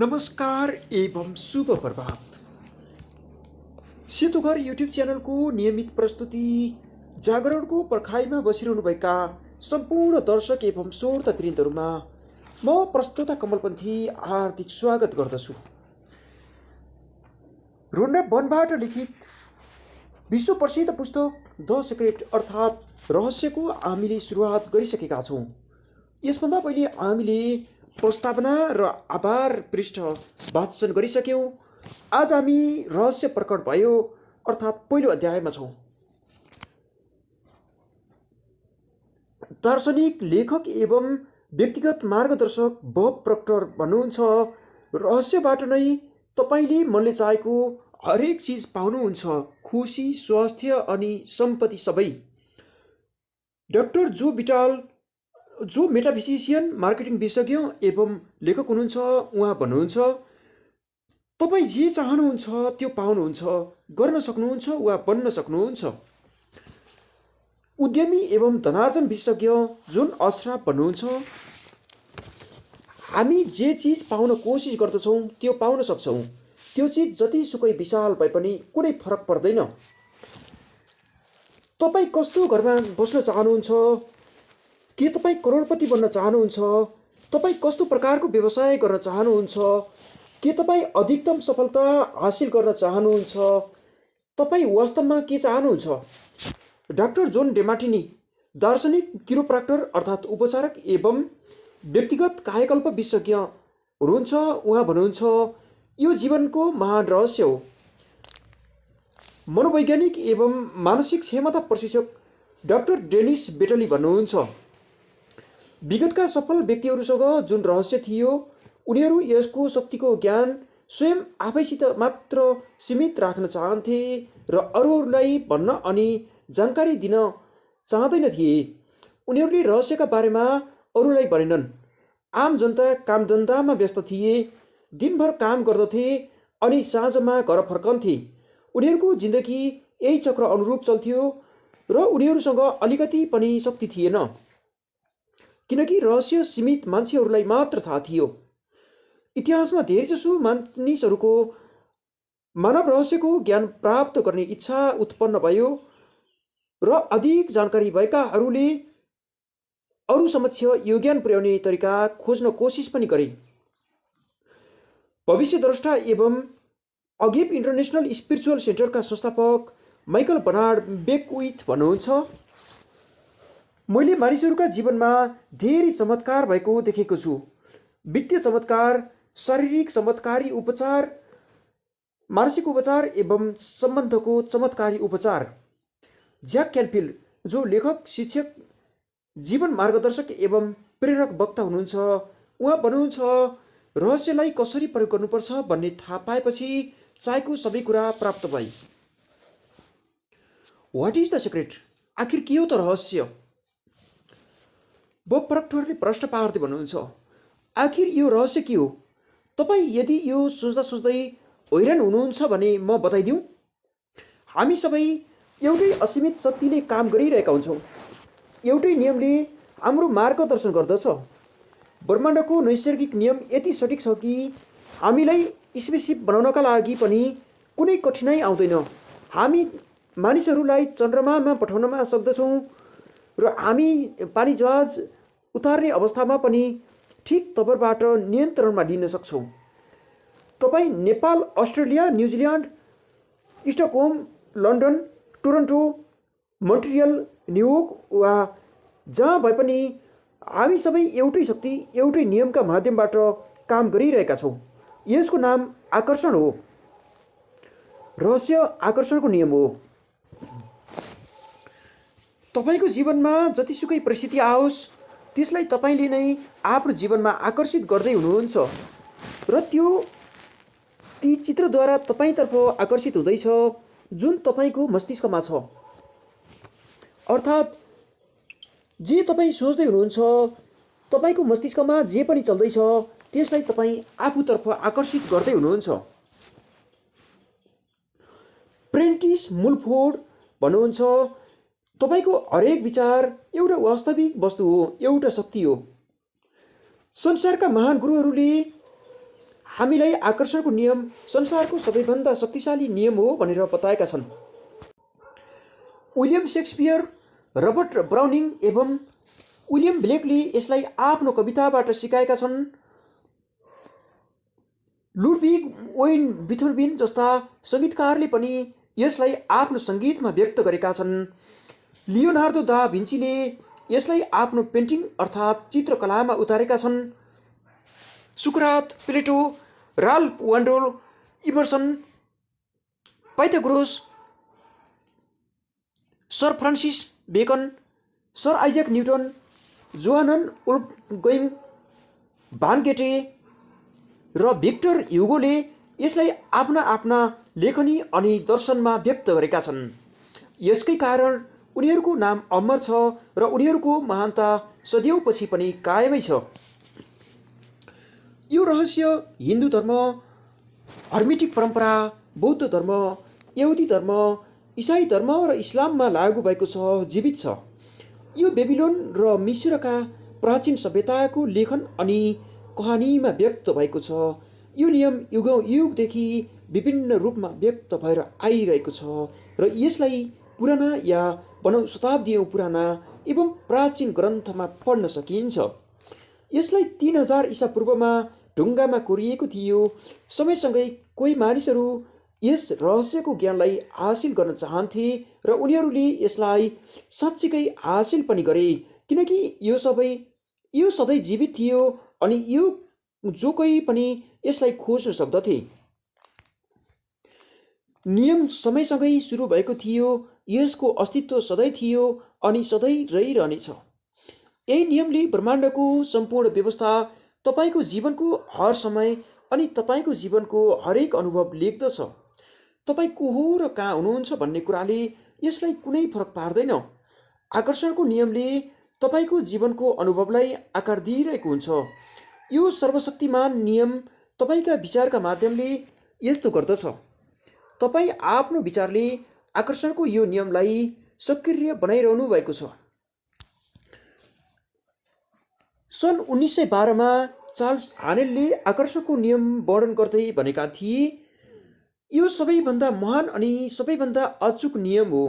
नमस्कार एवं शुभ प्रभात। सेतोघर युट्युब च्यानलको नियमित प्रस्तुति जागरणको पर्खाइमा बसिरहनुभएका सम्पूर्ण दर्शक एवं श्रोतावृन्दहरूमा म प्रस्तुता कमलपन्थी हार्दिक स्वागत गर्दछु। रोन्डा बनबाट लिखित विश्व प्रसिद्ध पुस्तक द सिक्रेट अर्थात् रहस्यको हामीले सुरुवात गरिसकेका छौँ। यसभन्दा पहिले हामीले प्रस्तावना र आभार पृष्ठ वाचन गरिसक्यौँ। आज हामी रहस्य प्रकट भयो अर्थात् पहिलो अध्यायमा छौँ। दार्शनिक लेखक एवं व्यक्तिगत मार्गदर्शक बब प्रक्टर भन्नुहुन्छ, रहस्यबाट नै तपाईँले मनले चाहेको हरेक चिज पाउनुहुन्छ, खुसी, स्वास्थ्य अनि सम्पत्ति सबै। डाक्टर जो बिटाल, जो मेटाफिजिसियन, मार्केटिङ विशेषज्ञ एवं लेखक हुनुहुन्छ, उहाँ भन्नुहुन्छ, तपाईँ जे चाहनुहुन्छ त्यो पाउनुहुन्छ, गर्न सक्नुहुन्छ वा बन्न सक्नुहुन्छ। उद्यमी एवं धनार्जन विशेषज्ञ जोन अश्राफ भन्नुहुन्छ, हामी जे चिज पाउन कोसिस गर्दछौँ त्यो पाउन सक्छौँ। त्यो चिज जतिसुकै विशाल भए पनि कुनै फरक पर्दैन। तपाईँ कस्तो घरमा बस्न चाहनुहुन्छ? के तपाईँ करोडपति बन्न चाहनुहुन्छ? तपाईँ कस्तो प्रकारको व्यवसाय गर्न चाहनुहुन्छ? के तपाईँ अधिकतम सफलता हासिल गर्न चाहनुहुन्छ? तपाईँ वास्तवमा के चाहनुहुन्छ? डाक्टर जोन डेमार्टिनी, दार्शनिक, किरोप्र्याक्टर अर्थात् उपचारक एवं व्यक्तिगत कायाकल्प विशेषज्ञ हुनुहुन्छ। उहाँ भन्नुहुन्छ, यो जीवनको महान रहस्य हो। मनोवैज्ञानिक एवं मानसिक क्षमता प्रशिक्षक डाक्टर डेनिस बेटली भन्नुहुन्छ, विगतका सफल व्यक्तिहरूसँग जुन रहस्य थियो, उनीहरू यसको शक्तिको ज्ञान स्वयं आफैसित मात्र सीमित राख्न चाहन्थे र अरूहरूलाई भन्न अनि जानकारी दिन चाहँदैन थिए। उनीहरूले रहस्यका बारेमा अरूलाई भनेनन्। आम जनता कामधन्दामा व्यस्त थिए, दिनभर काम गर्दथे अनि साँझमा घर फर्कन्थे। उनीहरूको जिन्दगी यही चक्र अनुरूप चल्थ्यो र उनीहरूसँग अलिकति पनि शक्ति थिएन, किनकि रहस्य सीमित मान्छेहरूलाई मात्र थाहा थियो। इतिहासमा धेरैजसो मानिसहरूको मानव रहस्यको ज्ञान प्राप्त गर्ने इच्छा उत्पन्न भयो र अधिक जानकारी भएकाहरूले अरू समक्ष यो ज्ञान पुर्याउने तरिका खोज्न कोसिस पनि गरे। भविष्यद्रष्टा एवं अगेप इन्टरनेसनल स्पिरिचुअल सेन्टरका संस्थापक माइकल बर्नार्ड बेकविथ भन्नुहुन्छ, मैले मानिसहरूका जीवनमा धेरै चमत्कार भएको देखेको छु। वित्तीय चमत्कार, शारीरिक चमत्कारी उपचार, मानसिक उपचार एवं सम्बन्धको चमत्कारी उपचार। ज्याक क्यानफिल्ड, जो लेखक, शिक्षक, जीवन मार्गदर्शक एवं प्रेरक वक्ता हुनुहुन्छ, उहाँ भन्नुहुन्छ, रहस्यलाई कसरी प्रयोग गर्नुपर्छ भन्ने थाहा पाएपछि चाहेको सबै कुरा प्राप्त भए। What is the secret? आखिर के हो त रहस्य? बब प्रक्टरले प्रश्न पार्दै भन्नुहुन्छ, आखिर यो रहस्य के हो? तपाईँ यदि यो सोच्दा सोच्दै हैरान हुनुहुन्छ भने म बताइदिउँ। हामी सबै एउटै असीमित शक्तिले काम गरिरहेका हुन्छौँ। एउटै नियमले हाम्रो मार्गदर्शन गर्दछ। ब्रह्माण्डको नैसर्गिक नियम यति सटिक छ कि हामीलाई स्पेसशिप बनाउनका लागि पनि कुनै कठिनाइ आउँदैन। हामी मानिसहरूलाई चन्द्रमामा पठाउनमा सक्दछौँ र हामी पानी जहाज उतार्ने अवस्थामा पनि ठिक तबरबाट नियन्त्रणमा लिन सक्छौँ। तपाईँ Nepal, Australia, New Zealand, Stockholm, London, Toronto, Montreal, New York वा जहाँ भए पनि हामी सबै एउटै शक्ति, एउटै नियमका माध्यमबाट काम गरिरहेका छौँ। यसको नाम आकर्षण हो। रहस्य आकर्षणको नियम हो। तपाईँको जीवनमा जतिसुकै परिस्थिति आओस्, त्यसलाई तपाईँले नै आफ्नो जीवनमा आकर्षित गर्दै हुनुहुन्छ र ती चित्रद्वारा तपाईँतर्फ आकर्षित हुँदैछ जुन तपाईँको मस्तिष्कमा छ। अर्थात् जे तपाईँ सोच्दै हुनुहुन्छ, तपाईँको मस्तिष्कमा जे पनि चल्दैछ त्यसलाई तपाईँ आफूतर्फ आकर्षित गर्दै हुनुहुन्छ। प्रेन्टिस मुलफोर्ड भन्नुहुन्छ, तपाईँको हरेक विचार एउटा वास्तविक वस्तु हो, एउटा शक्ति हो। संसारका महान गुरुहरूले हामीलाई आकर्षणको नियम संसारको सबैभन्दा शक्तिशाली नियम हो भनेर बताएका छन्। विलियम शेक्सपियर, रबर्ट ब्राउनिङ एवं विलियम ब्लेकले यसलाई आफ्नो कविताबाट सिकाएका छन्। लुडविग वैन बिथोल्बिन जस्ता सङ्गीतकारले पनि यसलाई आफ्नो सङ्गीतमा व्यक्त गरेका छन्। लियोनार्दो दा भिन्चीले यसलाई आफ्नो पेन्टिङ अर्थात् चित्रकलामा उतारेका छन्। सुकरात, Plato, Ralph Waldo Emerson, Pythagoras, Sir Francis Bacon, Sir Isaac Newton, Johann Wolfgang von Goethe र भिक्टर ह्युगोले यसलाई आफ्ना आफ्ना लेखनी अनि दर्शनमा व्यक्त गरेका छन्। यसकै कारण उनीहरूको नाम अमर छ र उनीहरूको महानता सदैवपछि पनि कायमै छ। यो रहस्य हिन्दू धर्म, हर्मेटिक परम्परा, बौद्ध धर्म, यहुदी धर्म, इसाई धर्म र इस्लाममा लागू भएको छ, जीवित छ। यो बेबिलोन र मिस्रका प्राचीन सभ्यताको लेखन अनि कहानीमा व्यक्त भएको छ। यो नियम युगदेखि विभिन्न रूपमा व्यक्त भएर आइरहेको छ र यसलाई पुराना या भनौँ शताब्दीयौँ पुराना एवं प्राचीन ग्रन्थमा पढ्न सकिन्छ। यसलाई 3000 ईसा पूर्वमा ढुङ्गामा कोरिएको थियो। समयसँगै कोही मानिसहरू यस रहस्यको ज्ञानलाई हासिल गर्न चाहन्थे र उनीहरूले यसलाई साँच्चीकै हासिल पनि गरे, किनकि यो सधैँ जीवित थियो अनि यो जो कोही पनि यसलाई खोज्न सक्दथे। नियम समयसँगै सुरु भएको थियो, यसको अस्तित्व सधैँ थियो अनि सधैँ रहिरहनेछ। यही नियमले ब्रह्माण्डको सम्पूर्ण व्यवस्था, तपाईँको जीवनको हर समय अनि तपाईँको जीवनको हरेक अनुभव लेख्दछ। तपाईँ को हो र कहाँ हुनुहुन्छ भन्ने कुराले यसलाई कुनै फरक पार्दैन। आकर्षणको नियमले तपाईँको जीवनको अनुभवलाई आकार दिइरहेको हुन्छ। यो सर्वशक्तिमान नियम तपाईँका विचारका माध्यमले यस्तो गर्दछ। तपाईँ आफ्नो विचारले आकर्षणको यो नियमलाई सक्रिय बनाइरहनु भएको छ। सन् 1912मा चार्ल्स हानेलले आकर्षणको नियम वर्णन गर्दै भनेका थिए, यो सबैभन्दा महान अनि सबैभन्दा अचूक नियम हो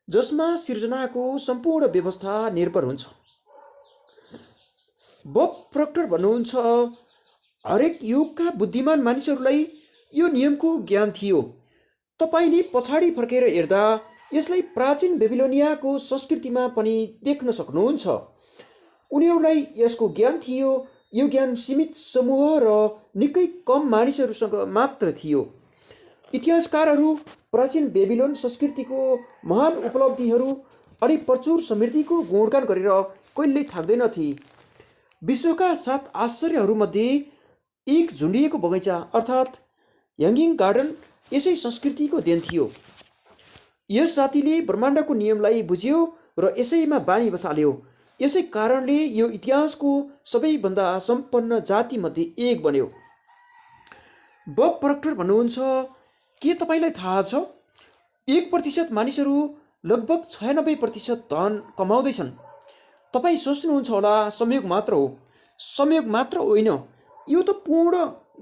जसमा सिर्जनाको सम्पूर्ण व्यवस्था निर्भर हुन्छ। बब प्रक्टर भन्नुहुन्छ, हरेक युगका बुद्धिमान मानिसहरूलाई यो नियमको ज्ञान थियो। तपाईँले पछाडि फर्केर हेर्दा यसलाई प्राचीन बेबिलोनियाको संस्कृतिमा पनि देख्न सक्नुहुन्छ। उनीहरूलाई यसको ज्ञान थियो। यो ज्ञान सीमित समूह र निकै कम मानिसहरूसँग मात्र थियो। इतिहासकारहरू प्राचीन बेबिलोन संस्कृतिको महान उपलब्धिहरू अनि प्रचुर समृद्धिको गुणगान गरेर कहिल्यै थाक्दैनथे। विश्वका 7 आश्चर्यहरूमध्ये एक झुन्डिएको बगैँचा अर्थात् ह्याङ्गिङ गार्डन यसै संस्कृतिको देन थियो। यस जातिले ब्रह्माण्डको नियमलाई बुझ्यो र यसैमा बानी बसाल्यो। यसै कारणले यो इतिहासको सबैभन्दा सम्पन्न जातिमध्ये एक बन्यो। बब प्रक्टर भन्नुहुन्छ, के तपाईँलाई थाहा छ 1% मानिसहरू लगभग 96% धन कमाउँदैछन्। तपाईँ सोच्नुहुन्छ होला संयोग मात्र हो। संयोग मात्र होइन, यो त पूर्ण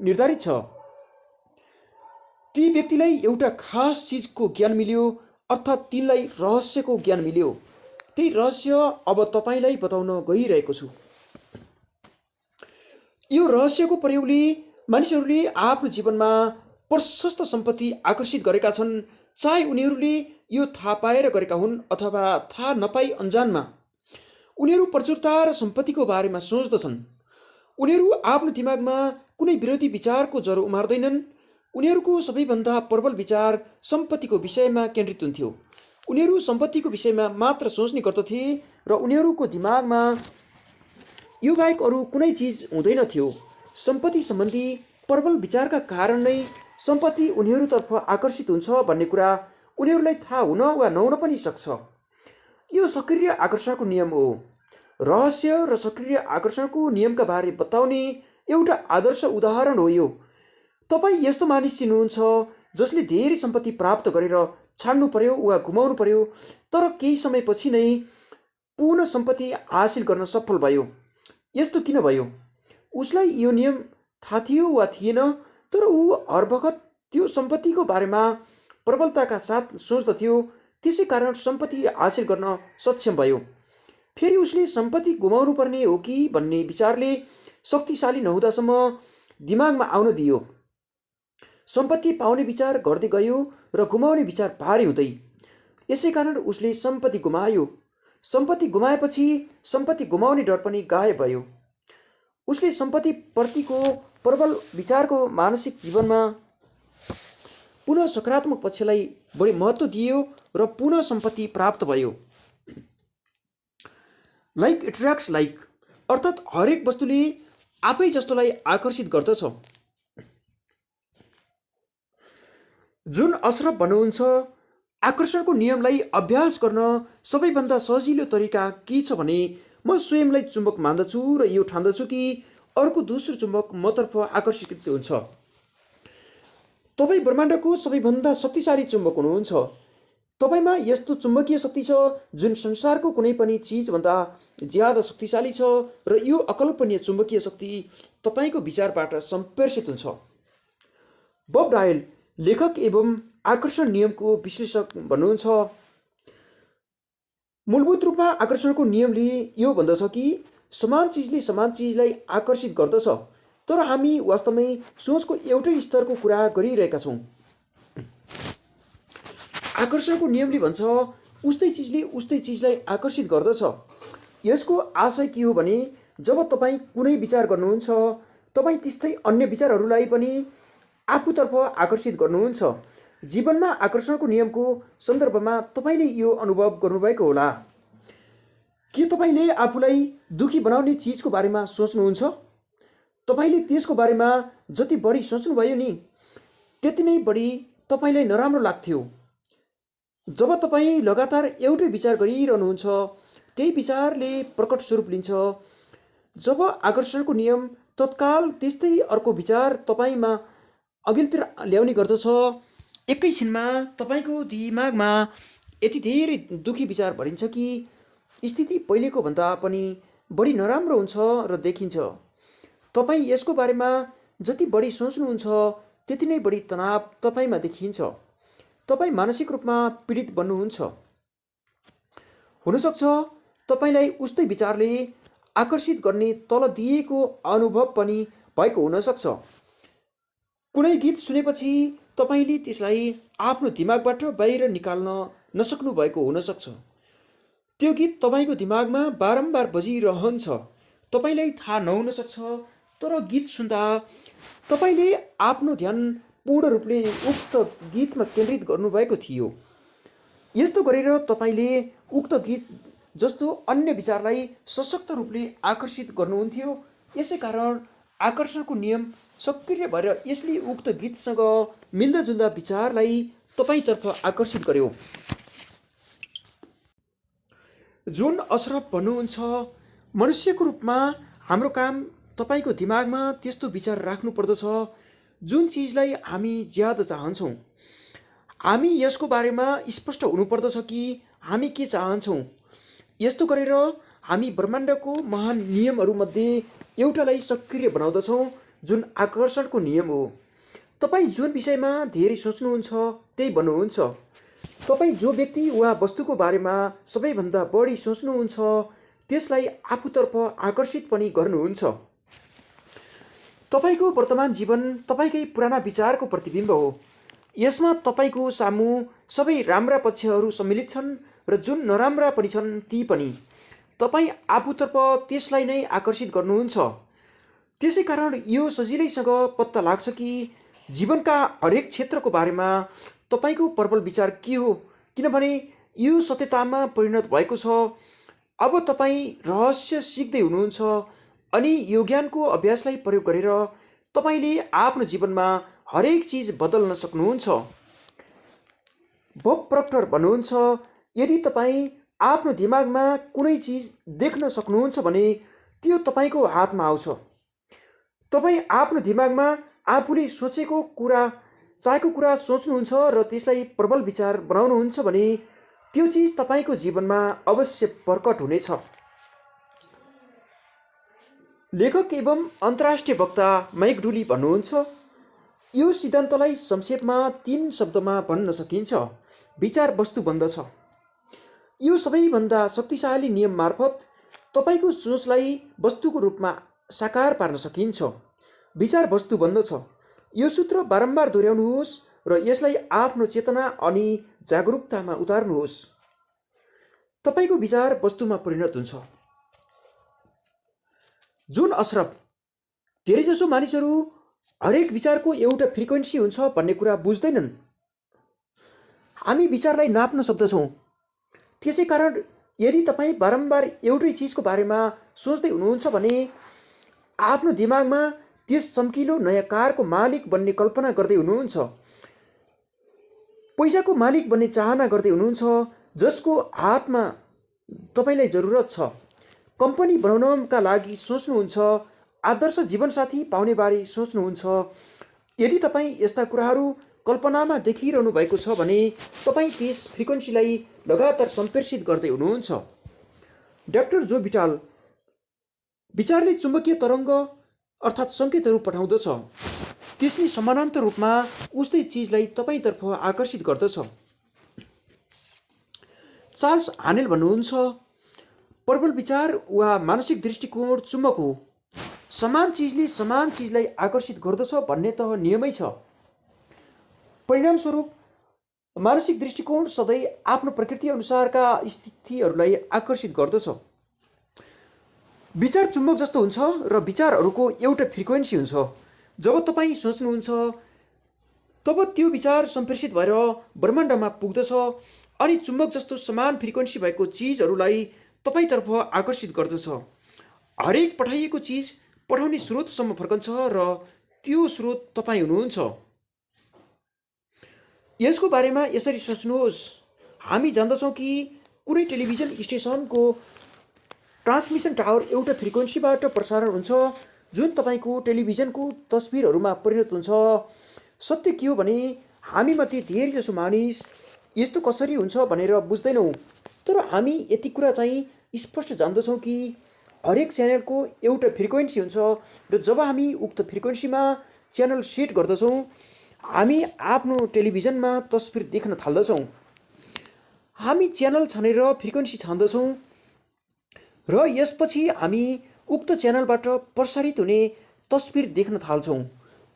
निर्धारित छ। ती व्यक्तिलाई एउटा खास चिजको ज्ञान मिल्यो, अर्थात् तिनलाई रहस्यको ज्ञान मिल्यो। त्यही रहस्य अब तपाईँलाई बताउन गइरहेको छु। यो रहस्यको प्रयोगले मानिसहरूले आफ्नो जीवनमा प्रशस्त सम्पत्ति आकर्षित गरेका छन्, चाहे उनीहरूले यो थाहा पाएर गरेका हुन् अथवा थाहा नपाई अनजानमा। उनीहरू प्रचुरता र सम्पत्तिको बारेमा सोच्दछन्। उनीहरू आफ्नो दिमागमा कुनै विरोधी विचारको जरो उमार्दैनन्। उनीहरूको सबैभन्दा प्रबल विचार सम्पत्तिको विषयमा केन्द्रित हुन्थ्यो। उनीहरू सम्पत्तिको विषयमा मात्र सोच्ने गर्दथे र उनीहरूको दिमागमा यो बाहेक अरू कुनै चिज हुँदैन थियो। सम्पत्ति सम्बन्धी प्रबल विचारका कारण नै सम्पत्ति उनीहरूतर्फ आकर्षित हुन्छ भन्ने कुरा उनीहरूलाई थाहा हुन वा नहुन पनि सक्छ। यो सक्रिय आकर्षणको नियम हो। रहस्य र सक्रिय आकर्षणको नियमका बारे बताउने एउटा आदर्श उदाहरण हो यो। तपाईँ यस्तो मानिस चिन्नुहुन्छ जसले धेरै सम्पत्ति प्राप्त गरेर छाड्नु पर्यो वा गुमाउनु पर्यो, तर केही समयपछि नै पूर्ण सम्पत्ति हासिल गर्न सफल भयो। यस्तो किन भयो? उसलाई यो नियम थाहा थियो वा थिएन, तर ऊ हर बखत त्यो सम्पत्तिको बारेमा प्रबलताका साथ सोच्दथ्यो, त्यसै कारण सम्पत्ति हासिल गर्न सक्षम भयो। फेरि उसले सम्पत्ति गुमाउनु पर्ने हो कि भन्ने विचारले शक्तिशाली नहुँदासम्म दिमागमा आउन दियो। सम्पत्ति पाउने विचार गर्दै गयो र गुमाउने विचार भारी हुँदै। यसै कारण उसले सम्पत्ति गुमायो। सम्पत्ति गुमाएपछि सम्पत्ति गुमाउने डर पनि गायब भयो। उसले सम्पत्तिप्रतिको प्रबल विचारको मानसिक जीवनमा पुनः सकारात्मक पक्षलाई बढी महत्त्व दियो र पुनः सम्पत्ति प्राप्त भयो। लाइक एट्र्याक्ट्स लाइक, अर्थात् हरेक वस्तुले आफै जस्तोलाई आकर्षित गर्दछ। जुन अशरफ भन्नुहुन्छ, आकर्षणको नियमलाई अभ्यास गर्न सबैभन्दा सजिलो तरिका के छ भने म स्वयंलाई चुम्बक मान्दछु र यो ठान्दछु कि अर्को दोस्रो चुम्बक मतर्फ आकर्षित हुन्छ। तपाईँ ब्रह्माण्डको सबैभन्दा शक्तिशाली चुम्बक हुनुहुन्छ। तपाईँमा यस्तो चुम्बकीय शक्ति छ जुन संसारको कुनै पनि चिजभन्दा ज्यादा शक्तिशाली छ र यो अकल्पनीय चुम्बकीय शक्ति तपाईँको विचारबाट सम्प्रेषित हुन्छ। बब डायल, लेखक एवं आकर्षण नियमको विश्लेषक भन्नुहुन्छ, मूलभूत रूपमा आकर्षणको नियमले यो भन्दछ कि समान चिजले समान चिजलाई आकर्षित गर्दछ, तर हामी वास्तवमै सोचको एउटै स्तरको कुरा गरिरहेका छौँ। आकर्षणको नियमले भन्छ उस्तै चिजले उस्तै चिजलाई आकर्षित गर्दछ। यसको आशय के हो भने जब तपाईँ कुनै विचार गर्नुहुन्छ, तपाईँ त्यस्तै अन्य विचारहरूलाई पनि आफूतर्फ आकर्षित गर्नुहुन्छ। जीवनमा आकर्षणको नियमको सन्दर्भमा तपाईँले यो अनुभव गर्नुभएको होला। के तपाईँले आफूलाई दुखी बनाउने चिजको बारेमा सोच्नुहुन्छ? तपाईँले त्यसको बारेमा जति बढी सोच्नुभयो नि, त्यति नै बढी तपाईँलाई नराम्रो लाग्थ्यो। जब तपाईँ लगातार एउटै विचार गरिरहनुहुन्छ, त्यही विचारले प्रकट स्वरूप लिन्छ। जब आकर्षणको नियम तत्काल त्यस्तै अर्को विचार तपाईँमा अघिल्तिर ल्याउने गर्दछ, एकैछिनमा तपाईँको दिमागमा यति धेरै दुखी विचार भरिन्छ कि स्थिति पहिलेको भन्दा पनि बढी नराम्रो हुन्छ र देखिन्छ। तपाईँ यसको बारेमा जति बढी सोच्नुहुन्छ, त्यति नै बढी तनाव तपाईँमा देखिन्छ। तपाईँ मानसिक रूपमा पीडित बन्नुहुन्छ। हुनसक्छ तपाईँलाई उस्तै विचारले आकर्षित गर्ने तल दिएको अनुभव पनि भएको हुनसक्छ। कुनै गीत सुनेपछि तपाईँले त्यसलाई आफ्नो दिमागबाट बाहिर निकाल्न नसक्नु भएको हुनसक्छ। त्यो गीत तपाईँको दिमागमा बारम्बार बजिरहन्छ। तपाईँलाई थाहा नहुन सक्छ, तर गीत सुन्दा तपाईँले आफ्नो ध्यान पूर्ण रूपले उक्त गीतमा केन्द्रित गर्नुभएको थियो। यस्तो गरेर तपाईँले उक्त गीत जस्तो अन्य विचारलाई सशक्त रूपले आकर्षित गर्नुहुन्थ्यो। यसै कारण आकर्षणको नियम सक्रिय भएर यसले उक्त गीतसँग मिल्दाजुल्दा विचारलाई तपाईँतर्फ आकर्षित गर्यो। जुन अशरफ भन्नुहुन्छ, मनुष्यको रूपमा हाम्रो काम तपाईँको दिमागमा त्यस्तो विचार राख्नु पर्दछ जुन चिजलाई हामी ज्यादा चाहन्छौँ। हामी यसको बारेमा स्पष्ट हुनुपर्दछ कि हामी के चाहन्छौँ। यस्तो गरेर हामी ब्रह्माण्डको महान नियमहरूमध्ये एउटालाई सक्रिय बनाउँदछौँ, जुन आकर्षणको नियम हो। तपाईँ जुन विषयमा धेरै सोच्नुहुन्छ त्यही बन्नुहुन्छ। तपाईँ जो व्यक्ति वा वस्तुको बारेमा सबैभन्दा बढी सोच्नुहुन्छ, त्यसलाई आफूतर्फ आकर्षित पनि गर्नुहुन्छ। तपाईँको वर्तमान जीवन तपाईँकै पुराना विचारको प्रतिबिम्ब हो। यसमा तपाईँको सामु सबै राम्रा पक्षहरू सम्मिलित छन् र जुन नराम्रा पनि छन् ती पनि। तपाईँ आफूतर्फ त्यसलाई नै आकर्षित गर्नुहुन्छ। त्यसै कारण यो सजिलैसँग पत्ता लाग्छ कि जीवनका हरेक क्षेत्रको बारेमा तपाईँको प्रबल विचार के हो, किनभने यो सत्यतामा परिणत भएको छ। अब तपाईँ रहस्य सिक्दै हुनुहुन्छ अनि यो ज्ञानको अभ्यासलाई प्रयोग गरेर तपाईँले आफ्नो जीवनमा हरेक चिज बदल्न सक्नुहुन्छ। बब प्रक्टर भन्नुहुन्छ, यदि तपाईँ आफ्नो दिमागमा कुनै चिज देख्न सक्नुहुन्छ भने त्यो तपाईँको हातमा आउँछ। तपाईँ आफ्नो दिमागमा आफूले चाहेको कुरा सोच्नुहुन्छ र त्यसलाई प्रबल विचार बनाउनुहुन्छ भने त्यो चिज तपाईँको जीवनमा अवश्य प्रकट हुनेछ। लेखक एवं अन्तर्राष्ट्रिय वक्ता माइक डुली भन्नुहुन्छ, यो सिद्धान्तलाई संक्षेपमा 3 शब्दमा भन्न सकिन्छ। विचार वस्तु बन्दछ। यो सबैभन्दा शक्तिशाली नियम मार्फत तपाईँको सोचलाई वस्तुको रूपमा साकार पार्न सकिन्छ। विचार वस्तु बन्दछ। यो सूत्र बारम्बार दोहोऱ्याउनुहोस् र यसलाई आफ्नो चेतना अनि जागरुकतामा उतार्नुहोस्। तपाईँको विचार वस्तुमा परिणत हुन्छ। जुन अशरफ, धेरैजसो मानिसहरू हरेक विचारको एउटा फ्रिक्वेन्सी हुन्छ भन्ने कुरा बुझ्दैनन्। हामी विचारलाई नाप्न सक्दछौँ। त्यसै कारण यदि तपाईँ बारम्बार एउटै चिजको बारेमा सोच्दै हुनुहुन्छ भने आफ्नो दिमागमा त्यस चम्किलो नयाँ कारको मालिक बन्ने कल्पना गर्दै हुनुहुन्छ, पैसाको मालिक बन्ने चाहना गर्दै हुनुहुन्छ जसको हातमा तपाईँलाई जरुरत छ, कम्पनी बनाउनका लागि सोच्नुहुन्छ, आदर्श जीवनसाथी पाउनेबारे सोच्नुहुन्छ। यदि तपाईँ यस्ता कुराहरू कल्पनामा देखिरहनु भएको छ भने तपाईँ त्यस फ्रिक्वेन्सीलाई लगातार सम्प्रेषित गर्दै हुनुहुन्छ। डाक्टर जो विटाल, विचारले चुम्बकीय तरङ्ग अर्थात् सङ्केतहरू पठाउँदछ। त्यसले समानान्तर रूपमा उस्तै चिजलाई तपाईँतर्फ आकर्षित गर्दछ। चार्ल्स हानेल भन्नुहुन्छ, प्रबल विचार वा मानसिक दृष्टिकोण चुम्बक हो। समान चिजले समान चिजलाई आकर्षित गर्दछ भन्ने त नियमै छ। परिणामस्वरूप मानसिक दृष्टिकोण सधैँ आफ्नो प्रकृति अनुसारका स्थितिहरूलाई आकर्षित गर्दछ। विचार चुम्बक जस्तो हुन्छ र विचारहरूको एउटा फ्रिक्वेन्सी हुन्छ। जब तपाईँ सोच्नुहुन्छ तब त्यो विचार सम्प्रेषित भएर ब्रह्माण्डमा पुग्दछ अनि चुम्बक जस्तो समान फ्रिक्वेन्सी भएको चिजहरूलाई तपाईँतर्फ आकर्षित गर्दछ। हरेक पठाइएको चिज पठाउने स्रोतसम्म फर्कन्छ र त्यो स्रोत तपाईँ हुनुहुन्छ। यसको बारेमा यसरी सोच्नुहोस्। हामी जान्दछौँ कि कुनै टेलिभिजन स्टेसनको ट्रान्समिसन टावर एउटा फ्रिक्वेन्सीबाट प्रसारण हुन्छ जुन तपाईँको टेलिभिजनको तस्बिरहरूमा परिणत हुन्छ। सत्य के हो भने हामीमध्ये धेरैजसो मानिस यस्तो कसरी हुन्छ भनेर बुझ्दैनौँ, तर हामी यति कुरा चाहिँ स्पष्ट जान्दछौँ कि हरेक च्यानलको एउटा फ्रिक्वेन्सी हुन्छ र जब हामी उक्त फ्रिक्वेन्सीमा च्यानल सेट गर्दछौँ हामी आफ्नो टेलिभिजनमा तस्बिर देख्न थाल्दछौँ। हामी च्यानल छानेर फ्रिक्वेन्सी छान्दछौँ र यसपछि हामी उक्त च्यानलबाट प्रसारित हुने तस्बिर देख्न थाल्छौँ।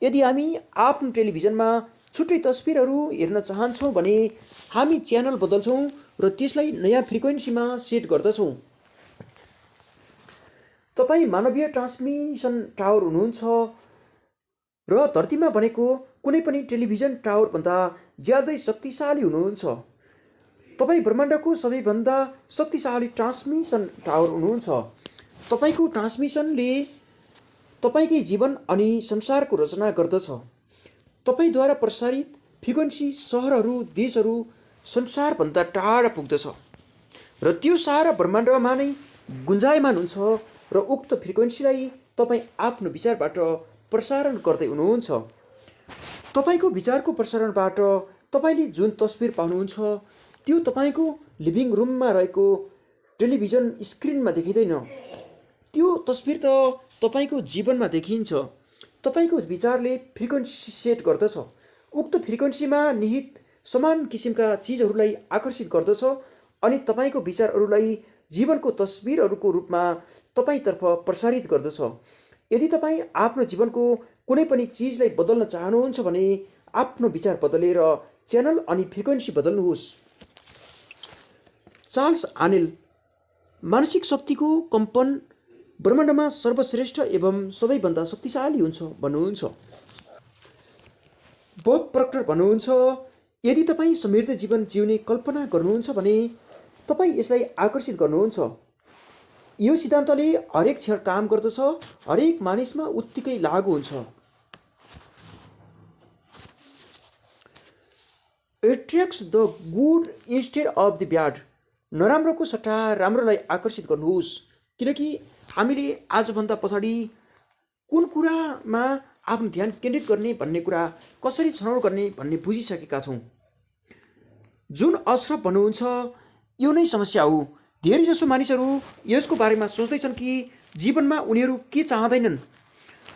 यदि हामी आफ्नो टेलिभिजनमा छुट्टै तस्बिरहरू हेर्न चाहन्छौँ भने हामी च्यानल बदल्छौँ र त्यसलाई नयाँ फ्रिक्वेन्सीमा सेट गर्दछौँ। तपाईँ मानवीय ट्रान्समिसन टावर हुनुहुन्छ र धरतीमा बनेको कुनै पनि टेलिभिजन टावरभन्दा ज्यादै शक्तिशाली हुनुहुन्छ। तपाईँ ब्रह्माण्डको सबैभन्दा शक्तिशाली ट्रान्समिसन टावर हुनुहुन्छ। तपाईँको ट्रान्समिसनले तपाईँकै जीवन अनि संसारको रचना गर्दछ। तपाईँद्वारा प्रसारित फ्रिक्वेन्सी सहरहरू, देशहरू, संसारभन्दा टाढा पुग्दछ र त्यो सारा ब्रह्माण्डमा नै गुन्जायमान हुन्छ र उक्त फ्रिक्वेन्सीलाई तपाईँ आफ्नो विचारबाट प्रसारण गर्दै हुनुहुन्छ। तपाईँको विचारको प्रसारणबाट तपाईँले जुन तस्बिर पाउनुहुन्छ त्यो तपाईँको लिभिङ रुममा रहेको टेलिभिजन स्क्रिनमा देखिँदैन। त्यो तस्बिर त तपाईँको जीवनमा देखिन्छ। तपाईँको विचारले फ्रिक्वेन्सी सेट गर्दछ। उक्त फ्रिक्वेन्सीमा निहित समान किसिमका चिजहरूलाई आकर्षित गर्दछ अनि तपाईँको विचारहरूलाई जीवनको तस्बिरहरूको रूपमा तपाईँतर्फ प्रसारित गर्दछ। यदि तपाईँ आफ्नो जीवनको कुनै पनि चिजलाई बदल्न चाहनुहुन्छ भने आफ्नो विचार बदलेर च्यानल अनि फ्रिक्वेन्सी बदल्नुहोस्। चार्ल्स हानेल, मानसिक शक्तिको कम्पन ब्रह्माण्डमा सर्वश्रेष्ठ एवं सबैभन्दा शक्तिशाली हुन्छ भन्नुहुन्छ। बब प्रक्टर भन्नुहुन्छ, यदि तपाईँ समृद्ध जीवन जिउने कल्पना गर्नुहुन्छ भने तपाईँ यसलाई आकर्षित गर्नुहुन्छ। यो सिद्धान्तले हरेक क्षण काम गर्दछ, हरेक मानिसमा उत्तिकै लागु हुन्छ। Attracts the good instead of the bad. नराम्रोको सट्टा राम्रोलाई आकर्षित गर्नुहोस्, किनकि हामीले आजभन्दा पछाडि कुन कुरामा आफ्नो ध्यान केन्द्रित गर्ने भन्ने कुरा कसरी छनौट गर्ने भन्ने बुझिसकेका छौँ। जुन अशरफ भन्नुहुन्छ, यो नै समस्या हो। धेरैजसो मानिसहरू यसको बारेमा सोच्दैछन् कि जीवनमा उनीहरू के चाहँदैनन्।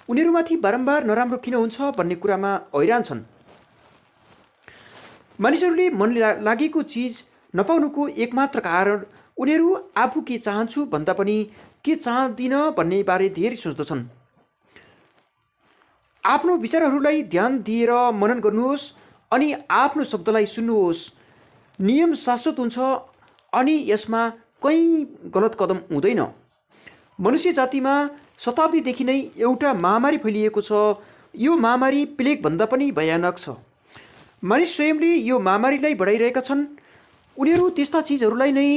उनीहरूमाथि बारम्बार नराम्रो किन हुन्छ भन्ने कुरामा हैरान छन्। मानिसहरूले मन लागेको चिज नपाउनुको एकमात्र कारण उनीहरू आफू के चाहन्छु भन्दा पनि के चाहदिन भन्ने बारे धेरै सोच्दछन्। आफ्नो विचारहरूलाई ध्यान दिएर मनन गर्नुहोस् अनि आफ्नो शब्दलाई सुन्नुहोस्। नियम शाश्वत हुन्छ अनि यसमा कहीँ गलत कदम हुँदैन। मनुष्य जातिमा शताब्दीदेखि नै एउटा महामारी फैलिएको छ। यो महामारी प्लेगभन्दा पनि भयानक छ। मानिस स्वयंले यो महामारीलाई बढाइरहेका छन्। उनीहरू त्यस्ता चिजहरूलाई नै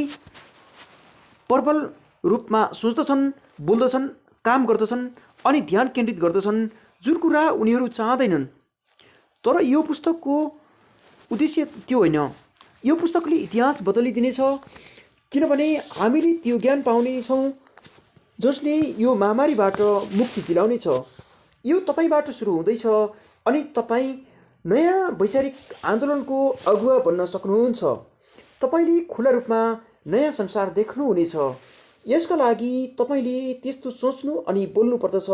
प्रबल रूपमा सोच्दछन्, बोल्दछन्, काम गर्दछन् अनि ध्यान केन्द्रित गर्दछन् जुन कुरा उनीहरू चाहँदैनन्। तर यो पुस्तकको उद्देश्य त्यो होइन। यो पुस्तकले इतिहास बदलिदिनेछ, किनभने हामीले त्यो ज्ञान पाउनेछौँ जसले यो महामारीबाट मुक्ति दिलाउनेछ। यो तपाईँबाट सुरु हुँदैछ अनि तपाईँ नयाँ वैचारिक आन्दोलनको अगुवा बन्न सक्नुहुन्छ। तपाईँले खुला रूपमा नयाँ संसार देख्नुहुनेछ। यसका लागि तपाईँले त्यस्तो सोच्नु अनि बोल्नु पर्दछ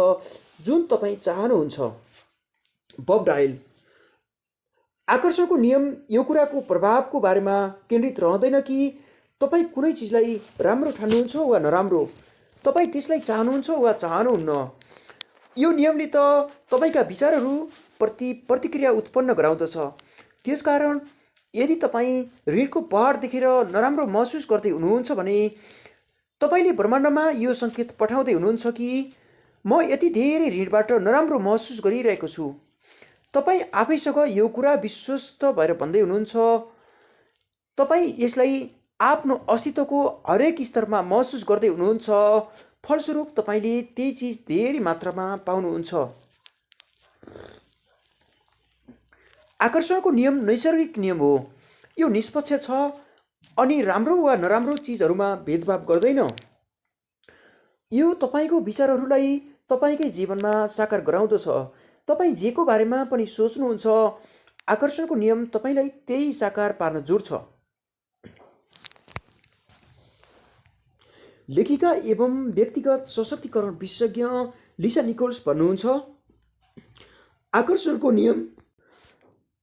जुन तपाईँ चाहनुहुन्छ। बब डायल। आकर्षणको नियम यो कुराको प्रभावको बारेमा केन्द्रित रहँदैन कि तपाईँ कुनै चिजलाई राम्रो ठान्नुहुन्छ वा नराम्रो, तपाईँ त्यसलाई चाहनुहुन्छ वा चाहनुहुन्न। यो नियमले त तपाईँका विचारहरूप्रति प्रतिक्रिया उत्पन्न गराउँदछ। त्यसकारण यदि तपाईँ ऋणको पहाड देखेर नराम्रो महसुस गर्दै हुनुहुन्छ भने तपाईँले ब्रह्माण्डमा यो सङ्केत पठाउँदै हुनुहुन्छ कि म यति धेरै ऋणबाट नराम्रो महसुस गरिरहेको छु। तपाईँ आफैसँग यो कुरा विश्वस्त भएर भन्दै हुनुहुन्छ। तपाईँ यसलाई आफ्नो अस्तित्वको हरेक स्तरमा महसुस गर्दै हुनुहुन्छ। फलस्वरूप तपाईँले त्यही चिज धेरै मात्रामा पाउनुहुन्छ। आकर्षणको नियम नैसर्गिक नियम हो। यो निष्पक्ष छ अनि राम्रो वा नराम्रो चिजहरूमा भेदभाव गर्दैन। यो तपाईँको विचारहरूलाई तपाईँकै जीवनमा साकार गराउँदछ। तपाईँ जेको बारेमा पनि सोच्नुहुन्छ, आकर्षणको नियम तपाईँलाई त्यही साकार पार्न जोड्छ। लेखिका एवं व्यक्तिगत सशक्तिकरण विशेषज्ञ लिसा निकोल्स भन्नुहुन्छ,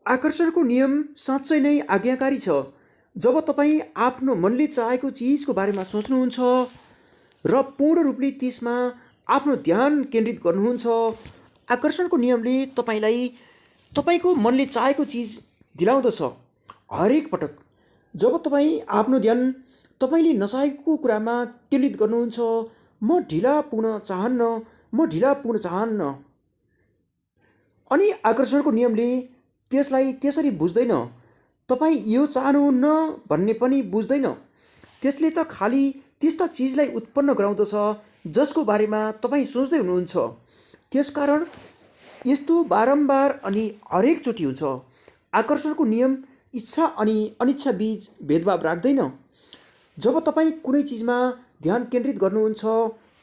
आकर्षणको नियम साँच्चै नै आज्ञाकारी छ। जब तपाईँ आफ्नो मनले चाहेको चिजको बारेमा सोच्नुहुन्छ र पूर्ण रूपले त्यसमा आफ्नो ध्यान केन्द्रित गर्नुहुन्छ, आकर्षणको नियमले तपाईँलाई तपाईँको मनले चाहेको चिज दिलाउँदछ। हरेक पटक जब तपाईँ आफ्नो ध्यान तपाईँले नचाहेको कुरामा केन्द्रित गर्नुहुन्छ, म ढिला पुग्न चाहन्न, अनि आकर्षणको नियमले त्यसलाई त्यसरी बुझ्दैन। तपाईँ यो चाहनुहुन्न भन्ने पनि बुझ्दैन। त्यसले त खालि त्यस्ता चिजलाई उत्पन्न गराउँदछ जसको बारेमा तपाईँ सोच्दै हुनुहुन्छ। त्यसकारण यस्तो बारम्बार अनि हरेकचोटि हुन्छ। आकर्षणको नियम इच्छा अनि अनिच्छा बीच भेदभाव राख्दैन। जब तपाईँ कुनै चिजमा ध्यान केन्द्रित गर्नुहुन्छ,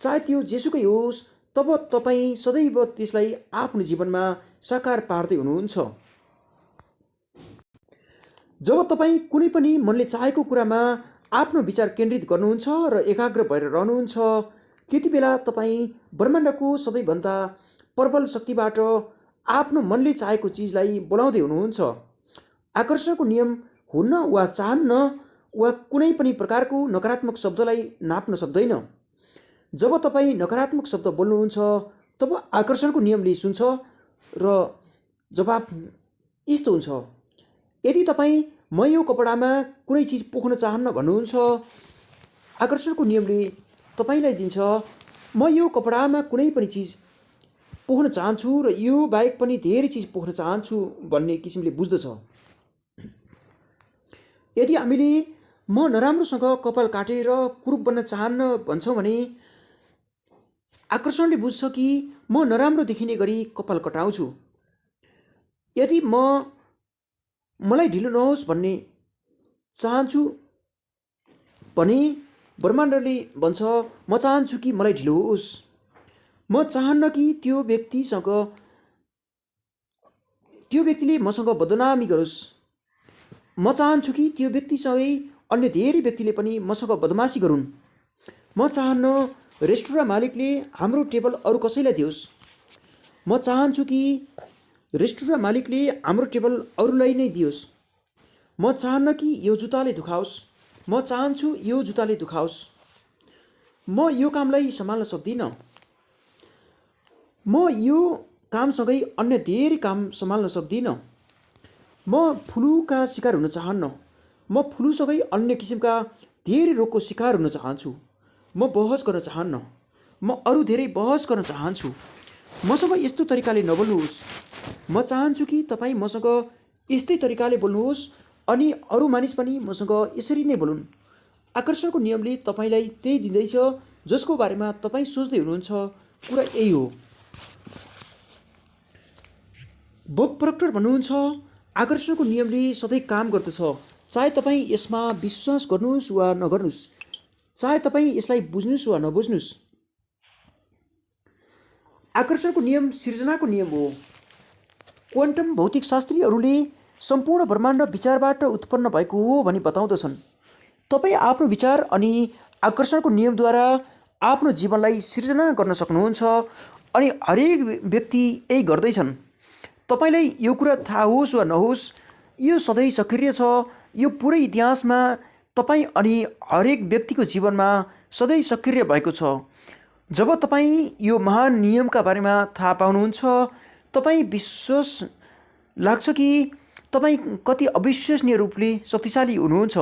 चाहे त्यो जेसुकै होस्, तब तपाईँ सदैव त्यसलाई आफ्नो जीवनमा साकार पार्दै हुनुहुन्छ। जब तपाईँ कुनै पनि मनले चाहेको कुरामा आफ्नो विचार केन्द्रित गर्नुहुन्छ र एकाग्र भएर रहनुहुन्छ, त्यति बेला तपाईँ ब्रह्माण्डको सबैभन्दा प्रबल शक्तिबाट आफ्नो मनले चाहेको चिजलाई बोलाउँदै हुनुहुन्छ। आकर्षणको नियम हुन्न वा चाहन्न वा कुनै पनि प्रकारको नकारात्मक शब्दलाई नाप्न सक्दैन। जब तपाईँ नकारात्मक शब्द बोल्नुहुन्छ, तब आकर्षणको नियमले सुन्छ र जवाब यस्तो हुन्छ। यदि तपाईँ म यो कपडामा कुनै चिज पोख्न चाहन्न भन्नुहुन्छ, आकर्षणको नियमले तपाईँलाई दिन्छ म यो कपडामा कुनै पनि चिज पोख्न चाहन्छु र यो बाहेक पनि धेरै चिज पोख्न चाहन्छु भन्ने किसिमले बुझ्दछ। यदि हामीले म नराम्रोसँग कपाल काटेर कुरूप बन्न चाहन्न भन्छौँ भने आकर्षणले बुझ्छ कि म नराम्रो देखिने गरी कपाल कटाउँछु। यदि मलाई ढिलो नहोस् भन्ने चाहन्छु भने ब्रह्माण्डले भन्छ म चाहन्छु कि मलाई ढिलो होस्। म चाहन्न कि त्यो व्यक्तिले मसँग बदनामी गरोस्। म चाहन्छु कि त्यो व्यक्तिसँगै अन्य धेरै व्यक्तिले पनि मसँग बदमासी गरून्। म चाहन्न रेस्टुरेन्ट मालिकले हाम्रो टेबल अरू कसैलाई दियोस्। म चाहन्छु कि रेस्टुरेन्ट मालिकले हाम्रो टेबल अरूलाई नै दियोस्। म चाहन्न कि यो जुत्ताले दुखाओस्। म चाहन्छु यो जुत्ताले दुखाओस्। म यो कामलाई सम्हाल्न सक्दिनँ। म यो कामसँगै अन्य धेरै काम सम्हाल्न सक्दिनँ। म फ्लूका शिकार हुन चाहन्न। म फ्लूसँगै अन्य किसिमका धेरै रोगको शिकार हुन चाहन्छु। म बहस गर्न चाहन्न। म अरू धेरै बहस गर्न चाहन्छु। मसँग यस्तो तरिकाले नबोल्नुहोस्। म चाहन्छु कि तपाईँ मसँग यस्तै तरिकाले बोल्नुहोस् अनि अरू मानिस पनि मसँग यसरी नै बोलुन्। आकर्षणको नियमले तपाईँलाई त्यही दिँदैछ जसको बारेमा तपाईँ सोच्दै हुनुहुन्छ। कुरा यही हो। बोब प्रक्टर भन्नुहुन्छ, आकर्षणको नियमले सधैँ काम गर्दछ, चाहे तपाईँ यसमा विश्वास गर्नुहोस् वा नगर्नुहोस्, चाहे तपाईँ यसलाई बुझ्नुहोस् वा नबुझ्नुहोस्। आकर्षणको नियम सिर्जनाको नियम हो। क्वान्टम भौतिकशास्त्रीहरूले सम्पूर्ण ब्रह्माण्ड विचारबाट उत्पन्न भएको हो भनी बताउँदछन्। तपाईँ आफ्नो विचार अनि आकर्षणको नियमद्वारा आफ्नो जीवनलाई सिर्जना गर्न सक्नुहुन्छ अनि हरेक व्यक्ति यही गर्दैछन्। तपाईँलाई यो कुरा थाहा होस् वा नहोस्, यो सधैँ सक्रिय छ। यो पुरै इतिहासमा तपाईँ अनि हरेक व्यक्तिको जीवनमा सधैँ सक्रिय भएको छ। जब तपाईँ यो महान नियमका बारेमा थाहा पाउनुहुन्छ, तपाईँ विश्वास लाग्छ कि तपाईँ कति अविश्वसनीय रूपले शक्तिशाली हुनुहुन्छ।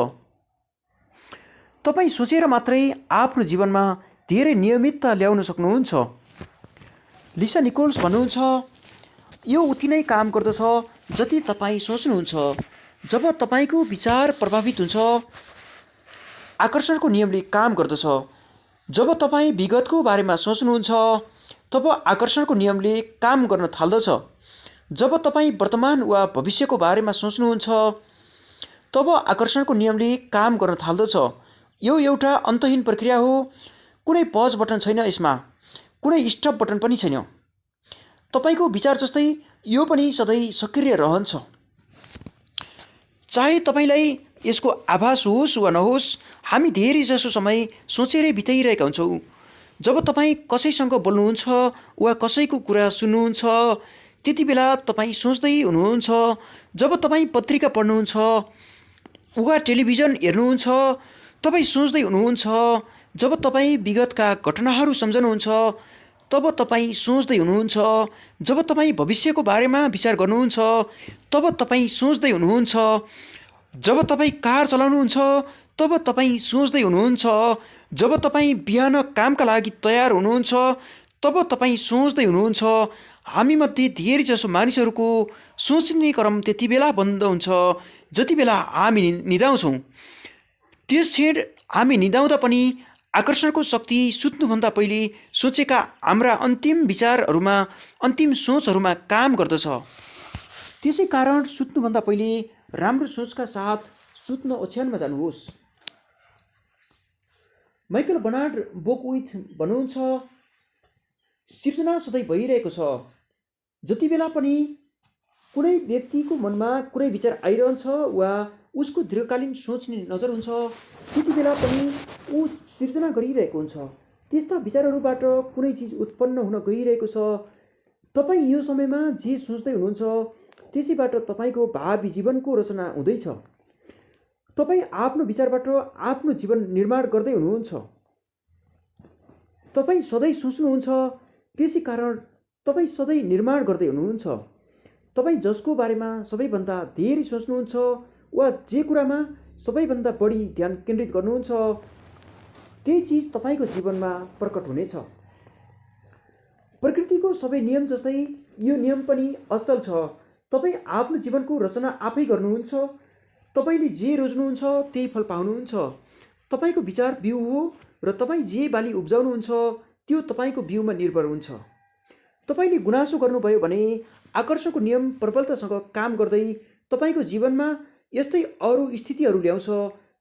तपाईँ सोचेर मात्रै आफ्नो जीवनमा धेरै नियमितता ल्याउन सक्नुहुन्छ। लिसा निकोल्स भन्नुहुन्छ, यो उति नै काम गर्दछ जति तपाईँ सोच्नुहुन्छ। जब तपाईँको विचार प्रभावित हुन्छ, आकर्षणको नियमले काम गर्दछ। जब तपाईँ विगतको बारेमा सोच्नुहुन्छ, तब आकर्षणको नियमले काम गर्न थाल्दछ। जब तपाईँ वर्तमान वा भविष्यको बारेमा सोच्नुहुन्छ, तब आकर्षणको नियमले काम गर्न थाल्दछ। यो एउटा अन्तहीन प्रक्रिया हो। कुनै पज बटन छैन यसमा, कुनै स्टप बटन पनि छैन। तपाईँको विचार जस्तै यो पनि सधैँ सक्रिय रहन्छ। चाहे तपाईँलाई यसको आभास होस् वा नहोस्, हामी धेरै जसो समय सोचेरै बिताइरहेका हुन्छौँ। जब तपाईँ कसैसँग बोल्नुहुन्छ वा कसैको कुरा सुन्नुहुन्छ, त्यति बेला तपाईँ सोच्दै हुनुहुन्छ। जब तपाईँ पत्रिका पढ्नुहुन्छ वा टेलिभिजन हेर्नुहुन्छ, तपाईँ सोच्दै हुनुहुन्छ। जब तपाईँ विगतका घटनाहरू सम्झनुहुन्छ, तब तपाईँ सोच्दै हुनुहुन्छ। जब तपाईँ भविष्यको बारेमा विचार गर्नुहुन्छ, तब तपाईँ सोच्दै हुनुहुन्छ। जब तपाईँ कार चलाउनुहुन्छ, तब तपाईँ सोच्दै हुनुहुन्छ। जब तपाईँ बिहान कामका लागि तयार हुनुहुन्छ, तब तपाईँ सोच्दै हुनुहुन्छ। हामीमध्ये धेरैजसो मानिसहरूको सोच्ने क्रम त्यति बेला बन्द हुन्छ जति बेला हामी निदाउँछौँ। त्यस क्षण हामी निदाउँदा पनि आकर्षणको शक्ति सुत्नुभन्दा पहिले सोचेका हाम्रा अन्तिम विचारहरूमा, अन्तिम सोचहरूमा काम गर्दछ। त्यसै कारण सुत्नुभन्दा पहिले राम्रो सोचका साथ सुत्न ओछ्यानमा जानुहोस्। माइकल बर्नार्ड बोकविथ भन्नुहुन्छ, सिर्जना सधैँ भइरहेको छ। जति बेला पनि कुनै व्यक्तिको मनमा कुनै विचार आइरहन्छ वा उसको दीर्घकालीन सोच्ने नजर हुन्छ, त्यति बेला पनि ऊ सिर्जना गरिरहेको हुन्छ। त्यस्ता विचारहरूबाट कुनै चिज उत्पन्न हुन गइरहेको छ। तपाईँ यो समयमा जे सोच्दै हुनुहुन्छ, त्यसैबाट तपाईँको भावी जीवनको रचना हुँदैछ। तपाईँ आफ्नो विचारबाट आफ्नो जीवन निर्माण गर्दै हुनुहुन्छ। तपाईँ सधैँ सोच्नुहुन्छ, त्यसै कारण तपाईँ सधैँ निर्माण गर्दै हुनुहुन्छ। तपाईँ जसको बारेमा सबैभन्दा धेरै सोच्नुहुन्छ वा जे कुरामा सबैभन्दा बढी ध्यान केन्द्रित गर्नुहुन्छ, त्यही चिज तपाईँको जीवनमा प्रकट हुनेछ। प्रकृतिको सबै नियम जस्तै यो नियम पनि अचल छ। तपाईँ आफ्नो जीवनको रचना आफै गर्नुहुन्छ। तपाईँले जे रोज्नुहुन्छ त्यही फल पाउनुहुन्छ। तपाईँको विचार बिउ हो र तपाईँ जे बाली उब्जाउनुहुन्छ त्यो तपाईँको बिउमा निर्भर हुन्छ। तपाईँले गुनासो गर्नुभयो भने आकर्षणको नियम प्रबलतासँग काम गर्दै तपाईँको जीवनमा यस्तै अरू स्थितिहरू ल्याउँछ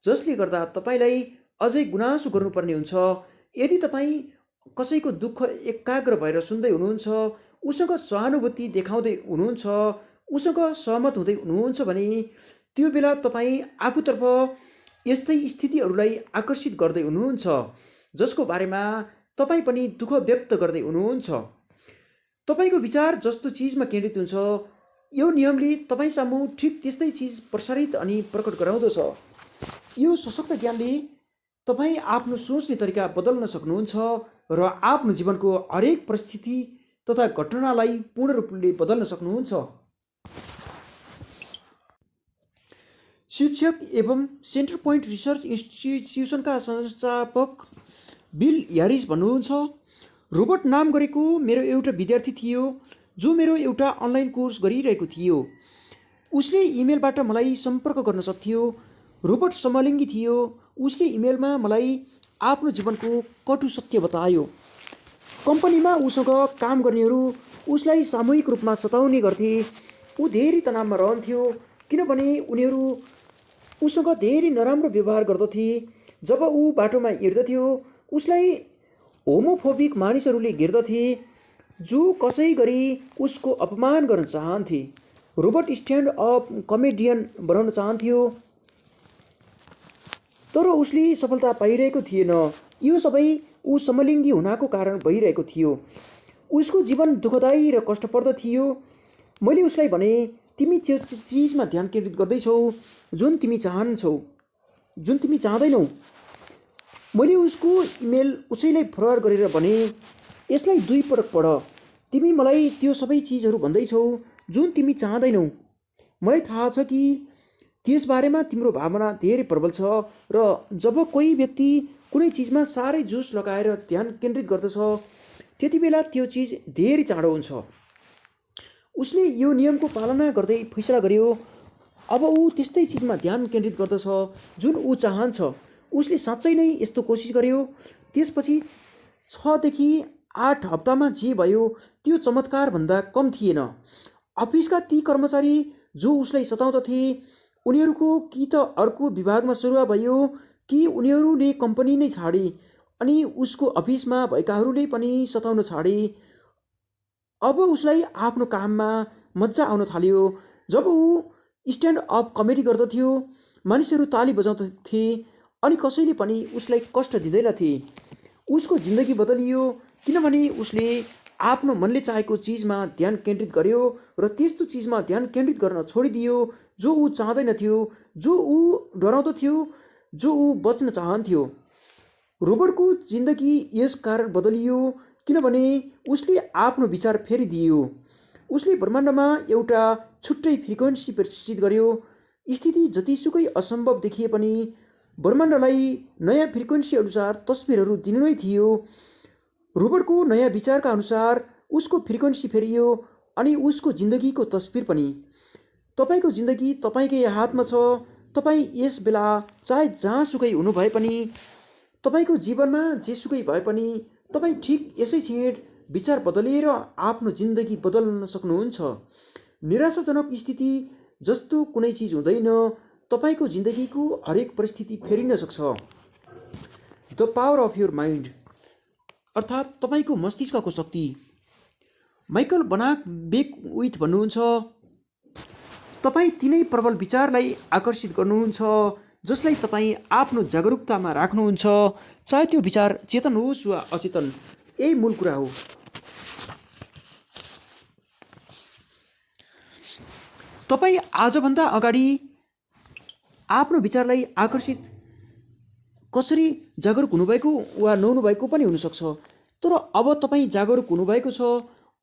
जसले गर्दा तपाईँलाई अझै गुनासो गर्नुपर्ने हुन्छ। यदि तपाईँ कसैको दुःख एकाग्र भएर सुन्दै हुनुहुन्छ, उसँग सहानुभूति देखाउँदै हुनुहुन्छ, उसँग सहमत हुँदै हुनुहुन्छ भने त्यो बेला तपाईँ आफूतर्फ यस्तै स्थितिहरूलाई आकर्षित गर्दै हुनुहुन्छ जसको बारेमा तपाईँ पनि दुःख व्यक्त गर्दै हुनुहुन्छ। तपाईँको विचार जस्तो चिजमा केन्द्रित हुन्छ, यो नियमले तपाईँ सामु ठिक त्यस्तै चिज प्रसारित अनि प्रकट गराउँदछ। यो सशक्त ज्ञानले तपाईँ आफ्नो सोच्ने तरिका बदल्न सक्नुहुन्छ र आफ्नो जीवनको हरेक परिस्थिति तथा घटनालाई पूर्ण रूपले बदल्न सक्नुहुन्छ। शिक्षक एवं सेन्टर पोइन्ट रिसर्च इन्स्टिट्युसनका संस्थापक बिल ह्यारिस भन्नुहुन्छ, रोबर्ट नाम गरेको मेरो एउटा विद्यार्थी थियो जो मेरो एउटा अनलाइन कोर्स गरिरहेको थियो। उसले इमेलबाट मलाई सम्पर्क गर्न सक्थ्यो। रोबर्ट समलिङ्गी थियो। उसले इमेलमा मलाई आफ्नो जीवनको कटु सत्य बतायो। कम्पनीमा उसँग काम गर्नेहरू उसलाई सामूहिक रूपमा सताउने गर्थे। ऊ धेरै तनावमा रहन्थ्यो किनभने उनीहरू उसँग धेरै नराम्रो व्यवहार गर्दथे। जब ऊ बाटोमा हिँड्दथ्यो उसलाई होमोफोबिक मानिसहरूले घेर्दथे जो कसै गरी उसको अपमान गर्न चाहन्थे। रोबर्ट स्ट्यान्ड अप कमेडियन बनाउन चाहन्थ्यो तर उसले सफलता पाइरहेको थिएन। यो सबै ऊ समलिङ्गी हुनाको कारण भइरहेको थियो। उसको जीवन दुःखदायी र कष्टप्रद थियो। मैले उसलाई भने, तिमी त्यो चिजमा ध्यान केन्द्रित गर्दैछौ जुन तिमी चाहँदैनौ। मैले उसको इमेल उसैलाई फरवार्ड गरेर भने, यसलाई 2 पटक पढ। तिमी मलाई त्यो सबै चिजहरू भन्दैछौ जुन तिमी चाहँदैनौ। मलाई थाहा छ कि त्यसबारेमा तिम्रो भावना धेरै प्रबल छ र जब कोही व्यक्ति कुनै चिजमा साह्रै जोस लगाएर ध्यान केन्द्रित गर्दछ त्यति बेला त्यो चिज धेरै चाँडो हुन्छ। उसले यो नियमको पालना गर्दै फैसला गर्यो। अब ऊ त्यस्तै चिजमा ध्यान केन्द्रित गर्दछ जुन ऊ चाहन्छ। उसले साँच्चै नै यस्तो कोसिस गर्यो। त्यसपछि 6 देखि 8 हप्तामा जे भयो त्यो चमत्कारभन्दा कम थिएन। अफिसका ती कर्मचारी जो उसलाई सताउँदथे उनीहरूको कि त अर्को विभागमा सरुवा भयो कि उनीहरूले कम्पनी नै छाडे अनि उसको अफिसमा भएकाहरूले पनि सताउन छाडे। अब उसलाई आफ्नो काममा मजा आउन थाल्यो। जब ऊ स्ट्यान्ड अप कमेडी गर्दथ्यो मानिसहरू ताली बजाउँदथे अनि कसैले पनि उसलाई कष्ट दिँदैनथे। उसको जिन्दगी बदलियो किनभने उसले आफ्नो मनले चाहेको चिजमा ध्यान केन्द्रित गर्यो र त्यस्तो चिजमा ध्यान केन्द्रित गर्न छोडिदियो जो ऊ चाहँदैनथ्यो, जो ऊ डराउँदथ्यो, जो ऊ बच्न चाहन्थ्यो। रोबर्टको जिन्दगी यस कारण बदलियो किनभने उसले आफ्नो विचार फेरिदियो। उसले ब्रह्माण्डमा एउटा छुट्टै फ्रिक्वेन्सी प्रतिष्ठित गर्यो। स्थिति जतिसुकै असम्भव देखिए पनि ब्रह्माण्डलाई नयाँ फ्रिक्वेन्सी अनुसार तस्बिरहरू दिनु नै थियो। रोबर्टको नयाँ विचारका अनुसार उसको फ्रिक्वेन्सी फेरियो अनि उसको जिन्दगीको तस्बिर पनि। तपाईँको जिन्दगी तपाईँकै हातमा छ। तपाईँ यस बेला चाहे जहाँसुकै हुनु भए पनि, तपाईँको जीवनमा जेसुकै भए पनि तपाईँ ठिक यसै क्षण विचार बदलिएर आफ्नो जिन्दगी बदल्न सक्नुहुन्छ। निराशाजनक स्थिति जस्तो कुनै चिज हुँदैन। तपाईँको जिन्दगीको हरेक परिस्थिति फेरिन सक्छ। The power of your mind अर्थात् तपाईँको मस्तिष्कको शक्ति। माइकल बनाक बेकविथ भन्नुहुन्छ, तपाईँ तिनै प्रबल विचारलाई आकर्षित गर्नुहुन्छ जसलाई तपाईँ आफ्नो जागरुकतामा राख्नुहुन्छ, चाहे त्यो विचार चेतन होस् वा अचेतन। यही मूल कुरा हो। तपाईँ आजभन्दा अगाडि आफ्नो विचारलाई आकर्षित कसरी जागरुक हुनुभएको वा नहुनुभएको पनि हुनसक्छ। तर अब तपाईँ जागरुक हुनुभएको छ।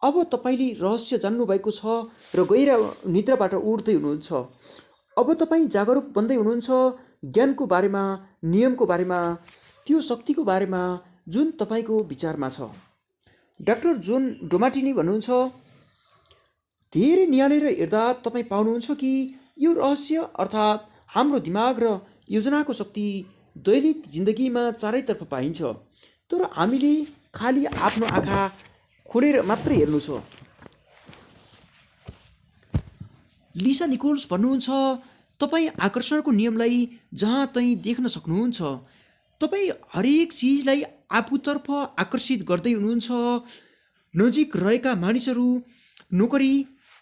अब तपाईँले रहस्य जान्नुभएको छ र गहिर निद्राबाट उठ्दै हुनुहुन्छ। अब तपाईँ जागरुक बन्दै हुनुहुन्छ ज्ञानको बारेमा, नियमको बारेमा, त्यो शक्तिको बारेमा जुन तपाईँको विचारमा छ। डाक्टर जोन डोमाटिनी भन्नुहुन्छ, धेरै निहालेर हेर्दा तपाईँ पाउनुहुन्छ कि यो रहस्य अर्थात् हाम्रो दिमाग र योजनाको शक्ति दैनिक जिन्दगीमा चारैतर्फ पाइन्छ। तर हामीले खालि आफ्नो आँखा खोलेर मात्रै हेर्नु छ। लिसा निकोल्स भन्नुहुन्छ, तपाईँ आकर्षणको नियमलाई जहाँ तहीँ देख्न सक्नुहुन्छ। तपाईँ हरेक चिजलाई आफूतर्फ आकर्षित गर्दै हुनुहुन्छ। नजिक रहेका मानिसहरू, नोकरी,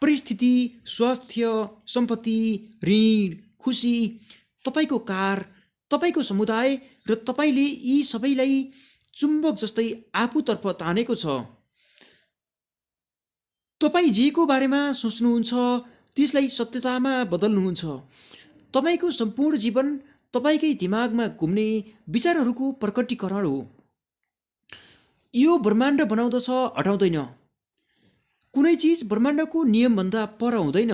परिस्थिति, स्वास्थ्य, सम्पत्ति, ऋण, खुसी, तपाईँको कार, तपाईँको समुदाय र तपाईँले यी सबैलाई चुम्बक जस्तै आफूतर्फ तानेको छ। तपाईँ जेको बारेमा सोच्नुहुन्छ त्यसलाई सत्यतामा बदल्नुहुन्छ। तपाईँको सम्पूर्ण जीवन तपाईँकै दिमागमा घुम्ने विचारहरूको प्रकटीकरण हो। यो ब्रह्माण्ड बनाउँदछ, हटाउँदैन। कुनै चिज ब्रह्माण्डको नियमभन्दा पर हुँदैन।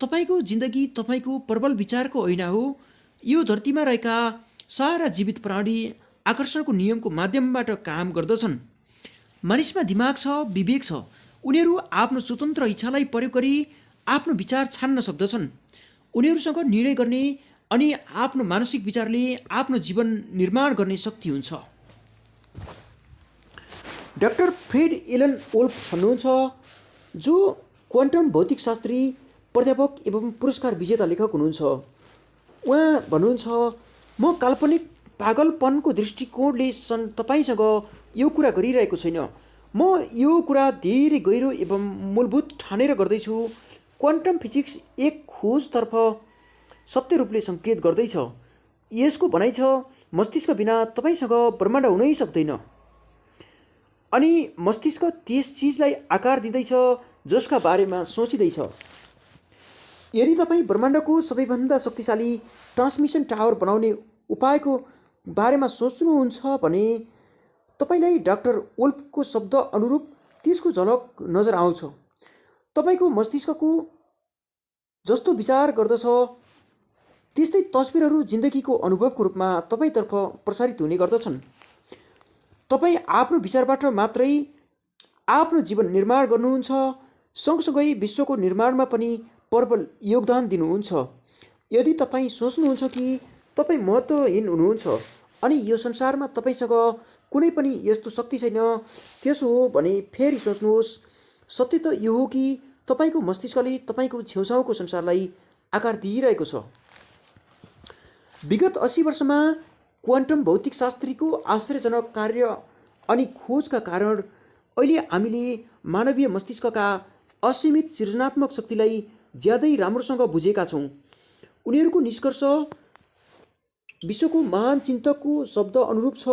तपाईँको जिन्दगी तपाईँको प्रबल विचारको ऐना हो। यो धरतीमा रहेका सारा जीवित प्राणी आकर्षणको नियमको माध्यमबाट काम गर्दछन्। मानिसमा दिमाग छ, विवेक छ। उनीहरू आफ्नो स्वतन्त्र इच्छालाई प्रयोग गरी आफ्नो विचार छान्न सक्दछन्। उनीहरूसँग निर्णय गर्ने अनि आफ्नो मानसिक विचारले आफ्नो जीवन निर्माण गर्ने शक्ति हुन्छ। डाक्टर फ्रेड एलन वोल्फ भन्नुहुन्छ, जो क्वान्टम भौतिकशास्त्री, प्राध्यापक एवं पुरस्कार विजेता लेखक हुनुहुन्छ। उहाँ भन्नुहुन्छ, म काल्पनिक पागलपनको दृष्टिकोणले तपाईँसँग यो कुरा गरिरहेको छैन। म यो कुरा धेरै गहिरो एवं मूलभूत ठानेर गर्दैछु। क्वान्टम फिजिक्स एक खोजतर्फ सत्य रूपले सङ्केत गर्दैछ। यसको भनाइ छ, मस्तिष्क बिना तपाईँसँग ब्रह्माण्ड हुनै सक्दैन। अनि मस्तिष्क त्यस चिजलाई आकार दिँदैछ जसका बारेमा सोचिँदैछ। यदि तपाईँ ब्रह्माण्डको सबैभन्दा शक्तिशाली ट्रान्समिसन टावर बनाउने उपायको बारेमा सोच्नुहुन्छ भने तपाईँलाई डाक्टर वोल्फको शब्द अनुरूप त्यसको झलक नजर आउँछ। तपाईँको मस्तिष्कको जस्तो विचार गर्दछ त्यस्तै तस्बिरहरू जिन्दगीको अनुभवको रूपमा तपाईँतर्फ प्रसारित हुने गर्दछन्। तपाईँ आफ्नो विचारबाट मात्रै आफ्नो जीवन निर्माण गर्नुहुन्छ, सँगसँगै विश्वको निर्माणमा पनि प्रबल योगदान दिनुहुन्छ। यदि तपाईँ सोच्नुहुन्छ कि तपाईँ महत्त्वहीन हुनुहुन्छ अनि यो संसारमा तपाईँसँग कुनै पनि यस्तो शक्ति छैन, त्यसो हो भने फेरि सोच्नुहोस्। सत्य त यो हो कि तपाईँको मस्तिष्कले तपाईँको छेउछाउको संसारलाई आकार दिइरहेको छ। विगत 80 वर्षमा क्वान्टम भौतिकशास्त्रीको आश्चर्यजनक कार्य अनि खोजका कारण अहिले हामीले मानवीय मस्तिष्कका असीमित सृजनात्मक शक्तिलाई ज्यादै राम्रोसँग बुझेका छौँ। उनीहरूको निष्कर्ष विश्वको महान चिन्तकको शब्द अनुरूप छ,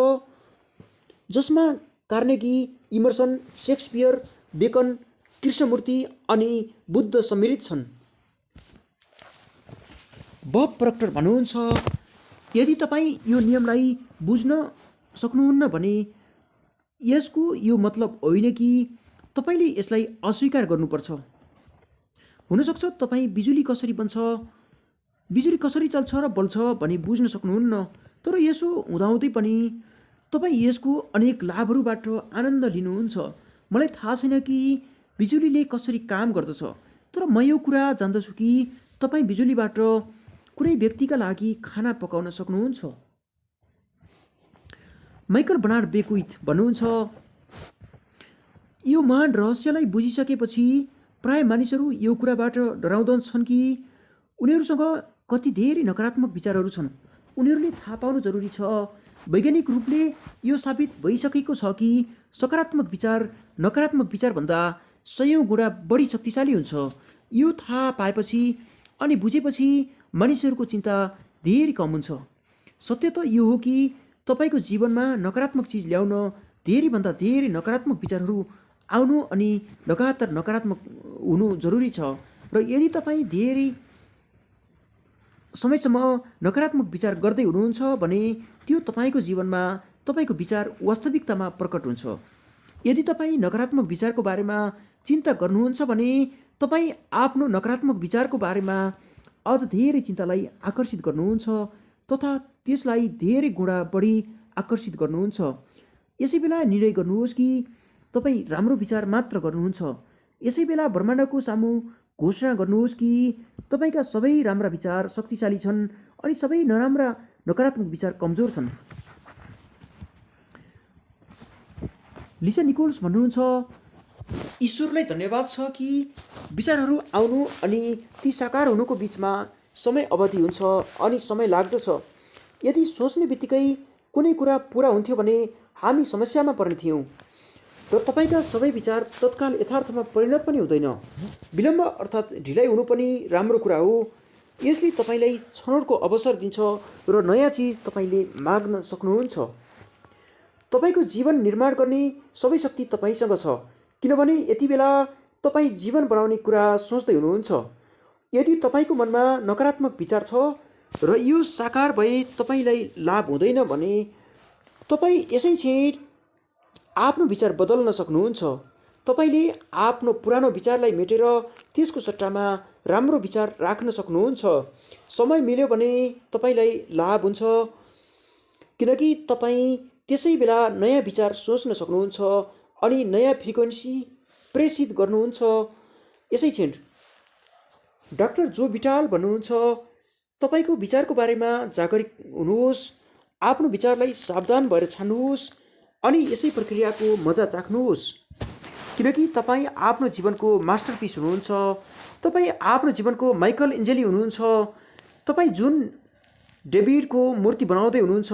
जसमा Carnegie, Emerson, Shakespeare, Bacon, Krishnamurti अनि बुद्ध सम्मिलित छन्। बब प्रक्टर भन्नुहुन्छ, यदि तपाईँ यो नियमलाई बुझ्न सक्नुहुन्न भने यसको यो मतलब होइन कि तपाईँले यसलाई अस्वीकार गर्नुपर्छ। हुनसक्छ तपाईँ बिजुली कसरी बन्छ, बिजुली कसरी चल्छ र बल्छ भनी बुझ्न सक्नुहुन्न, तर यसो हुँदाहुँदै पनि तपाईँ यसको अनेक लाभहरूबाट आनन्द लिनुहुन्छ। मलाई थाहा छैन कि बिजुलीले कसरी काम गर्दछ, तर म यो कुरा जान्दछु कि तपाईँ बिजुलीबाट कुनै व्यक्तिका लागि खाना पकाउन सक्नुहुन्छ। माइकल बर्नार्ड बेक्विथ भन्नुहुन्छ, यो महान रहस्यलाई बुझिसकेपछि प्राय मानिसहरू यो कुराबाट डराउँदछन् कि उनीहरूसँग कति धेरै नकारात्मक विचारहरू छन्। उनीहरूले थाहा पाउनु जरुरी छ। वैज्ञानिक रूपले यो साबित भइसकेको छ कि सकारात्मक विचार नकारात्मक विचारभन्दा 100 गुणा बढी शक्तिशाली हुन्छ। यो थाहा पाएपछि अनि बुझेपछि मानिसहरूको चिन्ता धेरै कम हुन्छ। सत्य त यो हो कि तपाईँको जीवनमा नकारात्मक चिज ल्याउन धेरैभन्दा धेरै नकारात्मक विचारहरू आउनु अनि लगातार नकारात्मक हुनु जरुरी छ। र यदि तपाईँ धेरै समयसम्म नकारात्मक विचार गर्दै हुनुहुन्छ भने त्यो तपाईँको जीवनमा तपाईँको विचार वास्तविकतामा प्रकट हुन्छ। यदि तपाईँ नकारात्मक विचारको बारेमा चिन्ता गर्नुहुन्छ भने तपाईँ आफ्नो नकारात्मक विचारको बारेमा अझ धेरै चिन्तालाई आकर्षित गर्नुहुन्छ तथा त्यसलाई धेरै गुणा बढी आकर्षित गर्नुहुन्छ। यसै बेला निर्णय गर्नुहोस् कि तपाईँ राम्रो विचार मात्र गर्नुहुन्छ। यसै बेला ब्रह्माण्डको सामु घोषणा गर्नुहोस् कि तपाईँका सबै राम्रा विचार शक्तिशाली छन् अनि सबै नराम्रा नकारात्मक विचार कमजोर छन्। लिसा निकोल्स भन्नुहुन्छ, ईश्वरलाई धन्यवाद छ कि विचारहरू आउनु अनि ती साकार हुनुको बिचमा समय अवधि हुन्छ अनि समय लाग्दछ। यदि सोच्ने बित्तिकै कुनै कुरा पुरा हुन्थ्यो भने हामी समस्यामा पर्ने थियौँ र तपाईँका सबै विचार तत्काल यथार्थमा परिणत पनि हुँदैन। विलम्ब अर्थात् ढिलाइ हुनु पनि राम्रो कुरा हो। यसले तपाईँलाई छनौटको अवसर दिन्छ र नयाँ चिज तपाईँले माग्न सक्नुहुन्छ। तपाईँको जीवन निर्माण गर्ने सबै शक्ति तपाईँसँग छ, किनभने यति बेला तपाईँ जीवन बनाउने कुरा सोच्दै हुनुहुन्छ। यदि तपाईँको मनमा नकारात्मक विचार छ र यो साकार भए तपाईँलाई लाभ हुँदैन भने तपाईँ यसै क्षण आफ्नो विचार बदल्न सक्नुहुन्छ। तपाईँले आफ्नो पुरानो विचारलाई मेटेर त्यसको सट्टामा राम्रो विचार राख्न सक्नुहुन्छ। समय मिल्यो भने तपाईँलाई लाभ हुन्छ, किनकि तपाईँ त्यसै बेला नयाँ विचार सोच्न सक्नुहुन्छ अनि नयाँ फ्रिक्वेन्सी प्रेषित गर्नुहुन्छ। यसै क्षण डाक्टर जो विटाल भन्नुहुन्छ, तपाईँको विचारको बारेमा जागरुक हुनुहोस्, आफ्नो विचारलाई सावधान भएर छान्नुहोस् अनि यसै प्रक्रियाको मजा चाख्नुहोस्, किनकि तपाईँ आफ्नो जीवनको मास्टरपिस हुनुहुन्छ। तपाईँ आफ्नो जीवनको माइकल एन्जेली हुनुहुन्छ। तपाईँ जुन डेभिडको मूर्ति बनाउँदै हुनुहुन्छ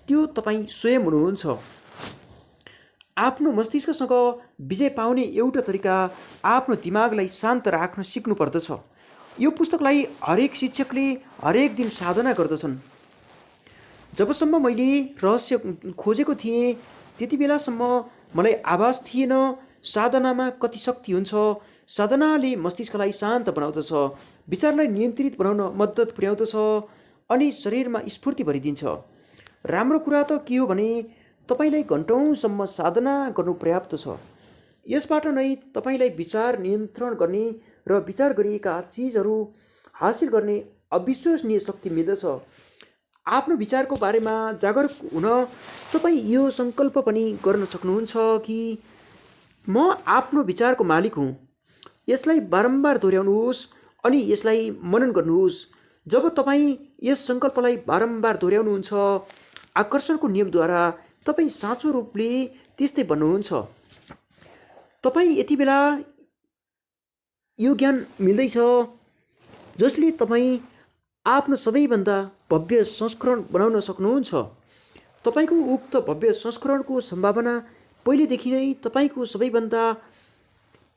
त्यो तपाईँ स्वयं हुनुहुन्छ। आफ्नो मस्तिष्कसँग विजय पाउने एउटा तरिका आफ्नो दिमागलाई शान्त राख्न सिक्नुपर्दछ। यो पुस्तकलाई हरेक शिक्षकले हरेक दिन साधना गर्दछन्। जबसम्म मैले रहस्य खोजेको थिएँ त्यति बेलासम्म मलाई आभास थिएन साधनामा कति शक्ति हुन्छ। साधनाले मस्तिष्कलाई शान्त बनाउँदछ, विचारलाई नियन्त्रित बनाउन मद्दत पुर्याउँदछ अनि शरीरमा स्फूर्ति भरिदिन्छ। राम्रो कुरा त के हो भने तपाईँलाई घन्टौँसम्म साधना गर्नु पर्याप्त छ। यसबाट नै तपाईँलाई विचार नियन्त्रण गर्ने र विचार गरिएका चिजहरू हासिल गर्ने अविश्वसनीय शक्ति मिल्दछ। आफ्नो विचारको बारेमा जागरुक हुन तपाईँ यो सङ्कल्प पनि गर्न सक्नुहुन्छ कि म आफ्नो विचारको मालिक हुँ। यसलाई बारम्बार दोहोऱ्याउनुहोस् अनि यसलाई मनन गर्नुहोस्। जब तपाईँ यस सङ्कल्पलाई बारम्बार दोहोऱ्याउनुहुन्छ, आकर्षणको नियमद्वारा तपाईँ साँचो रूपले त्यस्तै बन्नुहुन्छ। तपाईँ यति बेला यो ज्ञान मिल्दैछ जसले तपाईँ आफ्नो सबैभन्दा भव्य संस्करण बनाउन सक्नुहुन्छ। तपाईँको उक्त भव्य संस्करणको सम्भावना पहिलेदेखि नै तपाईँको सबैभन्दा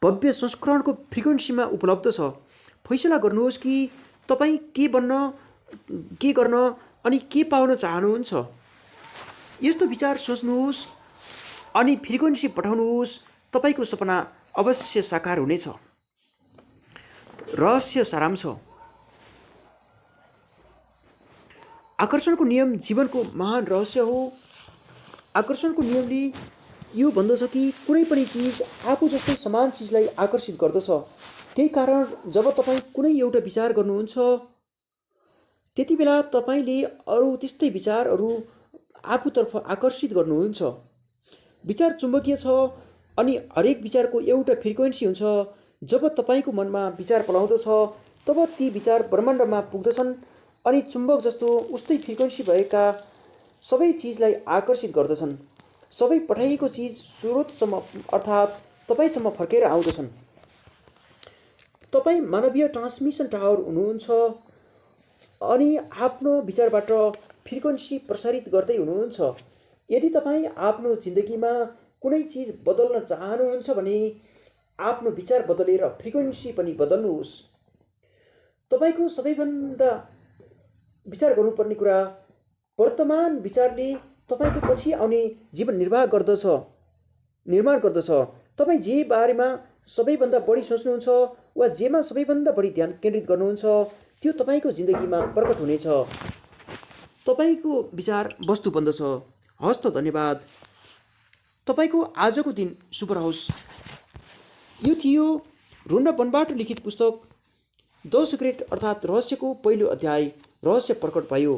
भव्य संस्करणको फ्रिक्वेन्सीमा उपलब्ध छ। फैसला गर्नुहोस् कि तपाईँ के बन्न, के गर्न अनि के पाउन चाहनुहुन्छ। यस्तो विचार सोच्नुहोस् अनि फ्रिक्वेन्सी पठाउनुहोस्। तपाईँको सपना अवश्य साकार हुनेछ। रहस्य सारांश। आकर्षणको नियम जीवनको महान रहस्य हो। आकर्षणको नियमले यो भन्दछ कि कुनै पनि चिज आफू जस्तै समान चिजलाई आकर्षित गर्दछ। त्यही कारण जब तपाईँ कुनै एउटा विचार गर्नुहुन्छ त्यति बेला तपाईँले अरू त्यस्तै विचारहरू आफूतर्फ आकर्षित गर्नुहुन्छ। विचार चुम्बकीय छ अनि हरेक विचारको एउटा फ्रिक्वेन्सी हुन्छ। जब तपाईँको मनमा विचार पलाउँदछ तब ती विचार ब्रह्माण्डमा पुग्दछन् अनि चुम्बक जस्तो उस्तै फ्रिक्वेन्सी भएका सबै चिजलाई आकर्षित गर्दछन्। सबै पठाइएको चिज स्रोतसम्म अर्थात् तपाईँसम्म फर्केर आउँदछन्। तपाईँ मानवीय ट्रान्समिसन टावर हुनुहुन्छ अनि आफ्नो विचारबाट फ्रिक्वेन्सी प्रसारित गर्दै हुनुहुन्छ। यदि तपाईँ आफ्नो जिन्दगीमा कुनै चिज बदल्न चाहनुहुन्छ भने आफ्नो विचार बदलेर फ्रिक्वेन्सी पनि बदल्नुहोस्। तपाईँको सबैभन्दा विचार गर्नुपर्ने कुरा वर्तमान विचारले तपाईँको पछि आउने जीवन निर्माण गर्दछ। तपाईँ जे बारेमा सबैभन्दा बढी सोच्नुहुन्छ वा जेमा सबैभन्दा बढी ध्यान केन्द्रित गर्नुहुन्छ त्यो तपाईँको जिन्दगीमा प्रकट हुनेछ। तपाईँको विचार वस्तु बन्दछ। हस् त, धन्यवाद। तपाईँको आजको दिन शुभ रहोस्। यो थियो रोन्डा बनबाट लिखित पुस्तक द सिक्रेट अर्थात् रहस्यको पहिलो अध्याय, रहस्य प्रकट भयो।